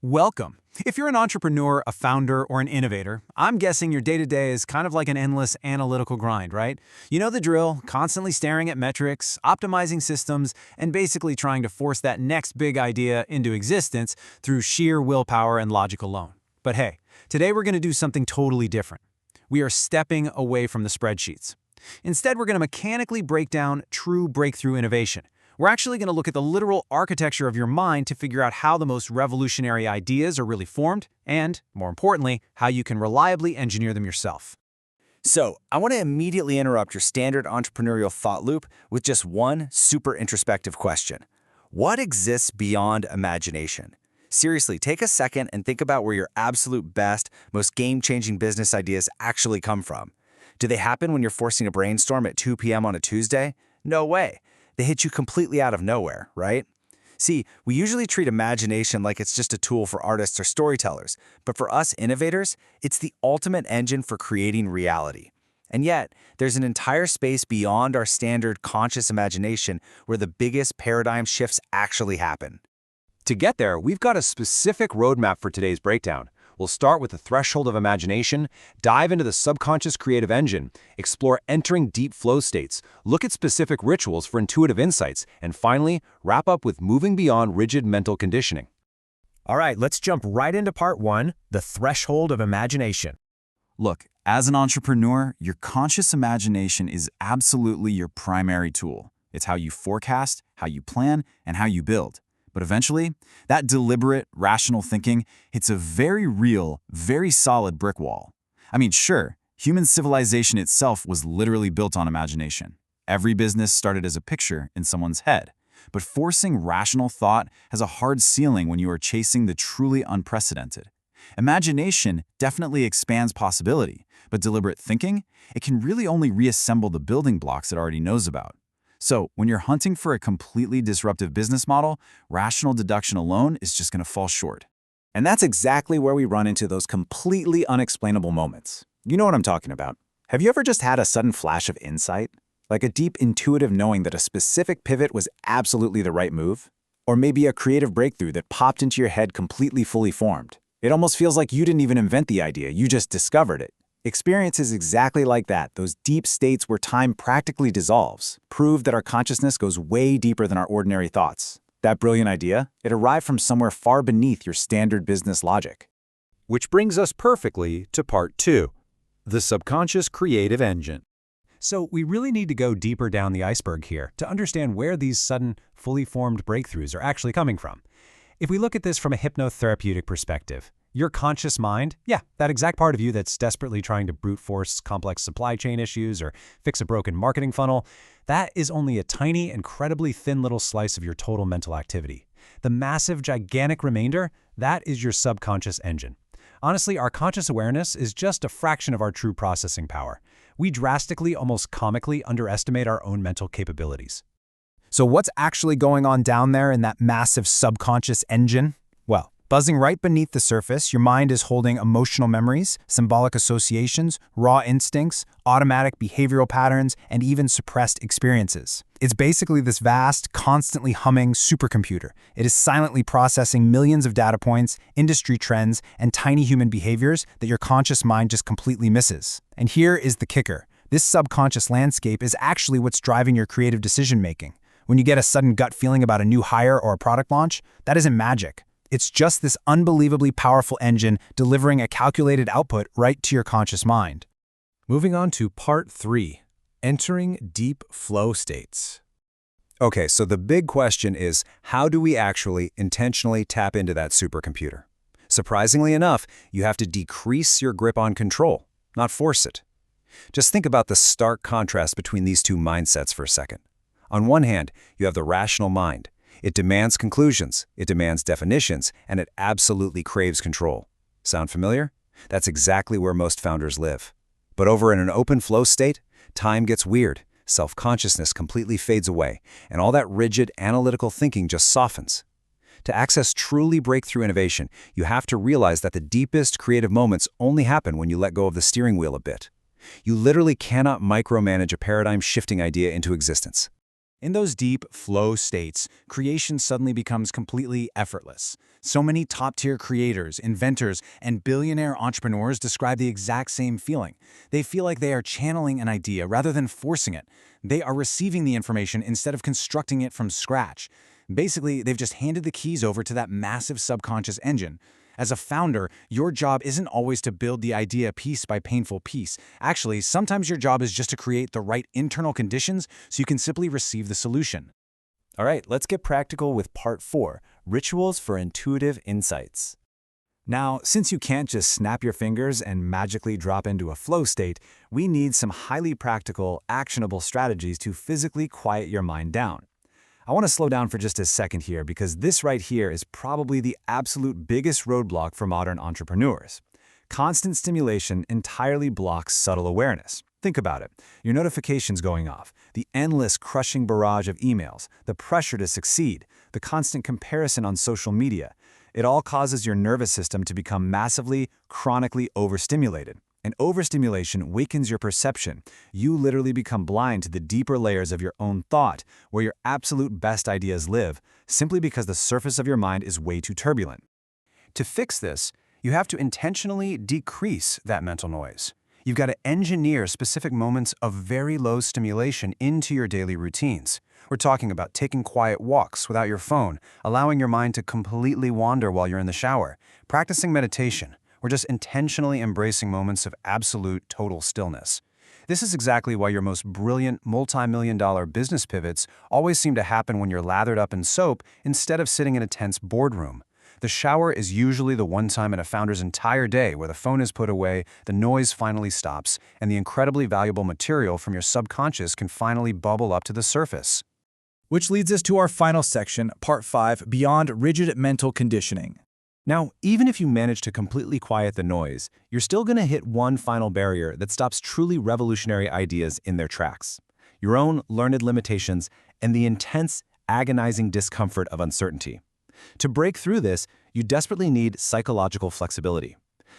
Welcome. If you're an entrepreneur, a founder, or an innovator, I'm guessing your day-to-day is kind of like an endless analytical grind, right? You know the drill, constantly staring at metrics, optimizing systems, and basically trying to force that next big idea into existence through sheer willpower and logic alone. But hey, today we're going to do something totally different. We are stepping away from the spreadsheets. Instead, we're going to mechanically break down true breakthrough innovation. We're actually going to look at the literal architecture of your mind to figure out how the most revolutionary ideas are really formed and, more importantly, how you can reliably engineer them yourself. So, I want to immediately interrupt your standard entrepreneurial thought loop with just one super introspective question. What exists beyond imagination? Seriously, take a second and think about where your absolute best, most game-changing business ideas actually come from. Do they happen when you're forcing a brainstorm at 2 p.m. on a Tuesday? No way. They hit you completely out of nowhere, right? See, we usually treat imagination like it's just a tool for artists or storytellers, but for us innovators, it's the ultimate engine for creating reality. And yet, there's an entire space beyond our standard conscious imagination where the biggest paradigm shifts actually happen. To get there, we've got a specific roadmap for today's breakdown. We'll start with the threshold of imagination, dive into the subconscious creative engine, explore entering deep flow states, look at specific rituals for intuitive insights, and finally, wrap up with moving beyond rigid mental conditioning. All right, let's jump right into part one, the threshold of imagination. Look, as an entrepreneur, your conscious imagination is absolutely your primary tool. It's how you forecast, how you plan, and how you build. But eventually, that deliberate, rational thinking hits a very real, very solid brick wall. I mean, sure, human civilization itself was literally built on imagination. Every business started as a picture in someone's head. But forcing rational thought has a hard ceiling when you are chasing the truly unprecedented. Imagination definitely expands possibility, but deliberate thinking, it can really only reassemble the building blocks it already knows about. So, when you're hunting for a completely disruptive business model, rational deduction alone is just going to fall short. And that's exactly where we run into those completely unexplainable moments. You know what I'm talking about. Have you ever just had a sudden flash of insight? Like a deep intuitive knowing that a specific pivot was absolutely the right move? Or maybe a creative breakthrough that popped into your head completely fully formed? It almost feels like you didn't even invent the idea, you just discovered it. Experience is exactly like that, those deep states where time practically dissolves, prove that our consciousness goes way deeper than our ordinary thoughts. That brilliant idea, it arrived from somewhere far beneath your standard business logic. Which brings us perfectly to part two, the subconscious creative engine. So we really need to go deeper down the iceberg here to understand where these sudden, fully formed breakthroughs are actually coming from. If we look at this from a hypnotherapeutic perspective, your conscious mind, that exact part of you that's desperately trying to brute force complex supply chain issues or fix a broken marketing funnel, that is only a tiny, incredibly thin little slice of your total mental activity. The massive, gigantic remainder, that is your subconscious engine. Honestly, our conscious awareness is just a fraction of our true processing power. We drastically, almost comically, underestimate our own mental capabilities. So what's actually going on down there in that massive subconscious engine? Well, buzzing right beneath the surface, your mind is holding emotional memories, symbolic associations, raw instincts, automatic behavioral patterns, and even suppressed experiences. It's basically this vast, constantly humming supercomputer. It is silently processing millions of data points, industry trends, and tiny human behaviors that your conscious mind just completely misses. And here is the kicker. This subconscious landscape is actually what's driving your creative decision-making. When you get a sudden gut feeling about a new hire or a product launch, that isn't magic. It's just this unbelievably powerful engine delivering a calculated output right to your conscious mind. Moving on to part three, entering deep flow states. Okay, so the big question is, how do we actually intentionally tap into that supercomputer? Surprisingly enough, you have to decrease your grip on control, not force it. Just think about the stark contrast between these two mindsets for a second. On one hand, you have the rational mind. It demands conclusions, it demands definitions, and it absolutely craves control. Sound familiar? That's exactly where most founders live. But over in an open flow state, time gets weird, self-consciousness completely fades away, and all that rigid analytical thinking just softens. To access truly breakthrough innovation, you have to realize that the deepest creative moments only happen when you let go of the steering wheel a bit. You literally cannot micromanage a paradigm-shifting idea into existence. In those deep flow states, creation suddenly becomes completely effortless. So many top-tier creators, inventors, and billionaire entrepreneurs describe the exact same feeling. They feel like they are channeling an idea rather than forcing it. They are receiving the information instead of constructing it from scratch. Basically, they've just handed the keys over to that massive subconscious engine. As a founder, your job isn't always to build the idea piece by painful piece. Actually, sometimes your job is just to create the right internal conditions so you can simply receive the solution. All right, let's get practical with part 4, rituals for intuitive insights. Now, since you can't just snap your fingers and magically drop into a flow state, we need some highly practical, actionable strategies to physically quiet your mind down. I want to slow down for just a second here because this right here is probably the absolute biggest roadblock for modern entrepreneurs. Constant stimulation entirely blocks subtle awareness. Think about it. Your notifications going off, the endless crushing barrage of emails, the pressure to succeed, the constant comparison on social media. It all causes your nervous system to become massively, chronically overstimulated. And overstimulation wakens your perception. You literally become blind to the deeper layers of your own thought, where your absolute best ideas live, simply because the surface of your mind is way too turbulent. To fix this, you have to intentionally decrease that mental noise. You've got to engineer specific moments of very low stimulation into your daily routines. We're talking about taking quiet walks without your phone, allowing your mind to completely wander while you're in the shower, practicing meditation. We're just intentionally embracing moments of absolute, total stillness. This is exactly why your most brilliant, multi-million-dollar business pivots always seem to happen when you're lathered up in soap instead of sitting in a tense boardroom. The shower is usually the one time in a founder's entire day where the phone is put away, the noise finally stops, and the incredibly valuable material from your subconscious can finally bubble up to the surface. Which leads us to our final section, Part 5, Beyond Rigid Mental Conditioning. Now, even if you manage to completely quiet the noise, you're still going to hit one final barrier that stops truly revolutionary ideas in their tracks: your own learned limitations and the intense, agonizing discomfort of uncertainty. To break through this, you desperately need psychological flexibility.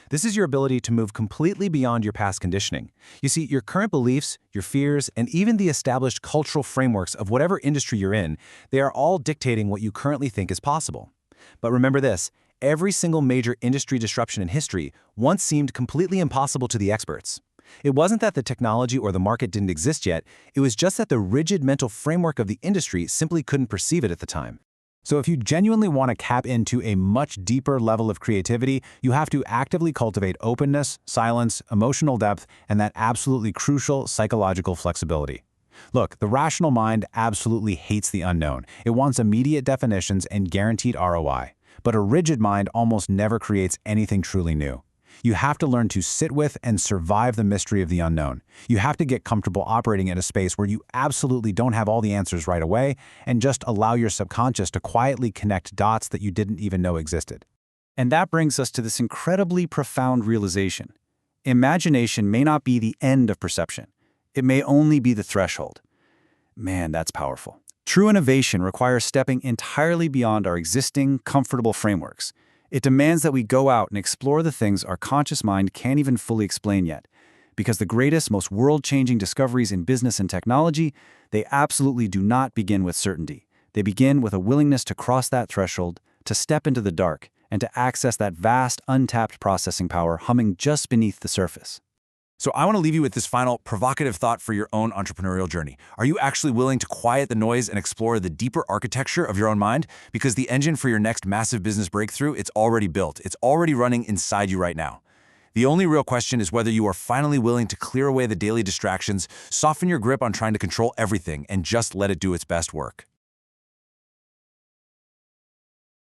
This is your ability to move completely beyond your past conditioning. You see, your current beliefs, your fears, and even the established cultural frameworks of whatever industry you're in, they are all dictating what you currently think is possible. But remember this: every single major industry disruption in history once seemed completely impossible to the experts. It wasn't that the technology or the market didn't exist yet, it was just that the rigid mental framework of the industry simply couldn't perceive it at the time. So if you genuinely want to tap into a much deeper level of creativity, you have to actively cultivate openness, silence, emotional depth, and that absolutely crucial psychological flexibility. Look, the rational mind absolutely hates the unknown. It wants immediate definitions and guaranteed ROI. But a rigid mind almost never creates anything truly new. You have to learn to sit with and survive the mystery of the unknown. You have to get comfortable operating in a space where you absolutely don't have all the answers right away and just allow your subconscious to quietly connect dots that you didn't even know existed. And that brings us to this incredibly profound realization. Imagination may not be the end of perception. It may only be the threshold. Man, that's powerful. True innovation requires stepping entirely beyond our existing, comfortable frameworks. It demands that we go out and explore the things our conscious mind can't even fully explain yet. Because the greatest, most world-changing discoveries in business and technology, they absolutely do not begin with certainty. They begin with a willingness to cross that threshold, to step into the dark, and to access that vast, untapped processing power humming just beneath the surface. So I want to leave you with this final provocative thought for your own entrepreneurial journey. Are you actually willing to quiet the noise and explore the deeper architecture of your own mind? Because the engine for your next massive business breakthrough, it's already built. It's already running inside you right now. The only real question is whether you are finally willing to clear away the daily distractions, soften your grip on trying to control everything, and just let it do its best work.